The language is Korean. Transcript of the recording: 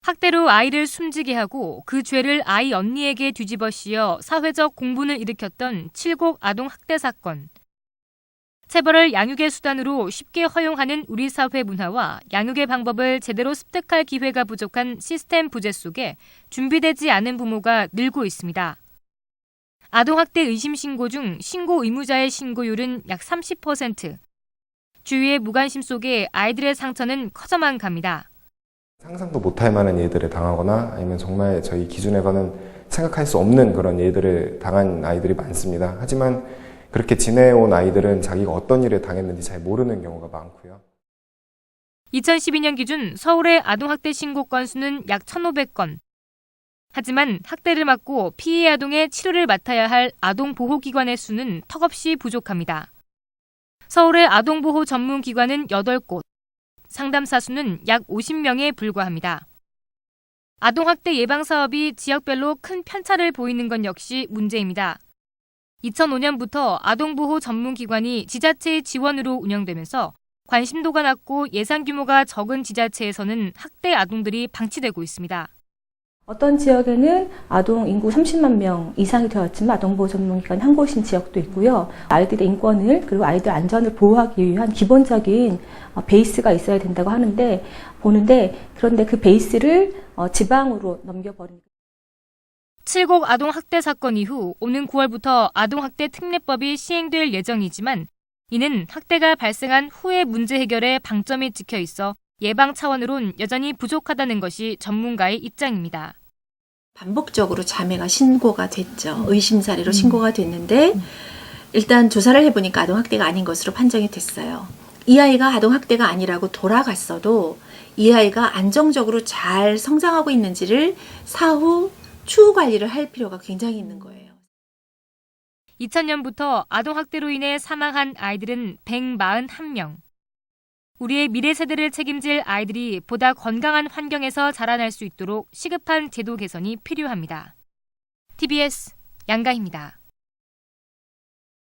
학대로 아이를 숨지게 하고 그 죄를 아이 언니에게 뒤집어 씌워 사회적 공분을 일으켰던 칠곡 아동 학대 사건. 체벌을 양육의 수단으로 쉽게 허용하는 우리 사회 문화와 양육의 방법을 제대로 습득할 기회가 부족한 시스템 부재 속에 준비되지 않은 부모가 늘고 있습니다. 아동학대 의심 신고 중 신고 의무자의 신고율은 약 30%. 주위의 무관심 속에 아이들의 상처는 커져만 갑니다. 상상도 못할 만한 예들을 당하거나 아니면 정말 저희 기준에서는 생각할 수 없는 그런 예들을 당한 아이들이 많습니다. 하지만 그렇게 지내온 아이들은 자기가 어떤 일을 당했는지 잘 모르는 경우가 많고요. 2012년 기준 서울의 아동학대 신고 건수는 약 1,500건. 하지만 학대를 막고 피해 아동의 치료를 맡아야 할 아동보호기관의 수는 턱없이 부족합니다. 서울의 아동보호 전문기관은 8곳, 상담사 수는 약 50명에 불과합니다. 아동학대 예방사업이 지역별로 큰 편차를 보이는 건 역시 문제입니다. 2005년부터 아동보호 전문기관이 지자체의 지원으로 운영되면서 관심도가 낮고 예산 규모가 적은 지자체에서는 학대 아동들이 방치되고 있습니다. 어떤 지역에는 아동 인구 30만 명 이상이 되었지만 아동보호 전문기관이 한 곳인 지역도 있고요. 아이들의 인권을 그리고 아이들 안전을 보호하기 위한 기본적인 베이스가 있어야 된다고 보는데 그런데 그 베이스를 지방으로 넘겨버립니다. 칠곡 아동학대 사건 이후 오는 9월부터 아동학대 특례법이 시행될 예정이지만 이는 학대가 발생한 후의 문제 해결에 방점이 찍혀 있어 예방 차원으론 여전히 부족하다는 것이 전문가의 입장입니다. 반복적으로 자매가 신고가 됐죠. 의심 사례로 신고가 됐는데 일단 조사를 해보니까 아동학대가 아닌 것으로 판정이 됐어요. 이 아이가 아동학대가 아니라고 돌아갔어도 이 아이가 안정적으로 잘 성장하고 있는지를 사후 추후 관리를 할 필요가 굉장히 있는 거예요. 2000년부터 아동학대로 인해 사망한 아이들은 141명. 우리의 미래 세대를 책임질 아이들이 보다 건강한 환경에서 자라날 수 있도록 시급한 제도 개선이 필요합니다. TBS 양가희입니다.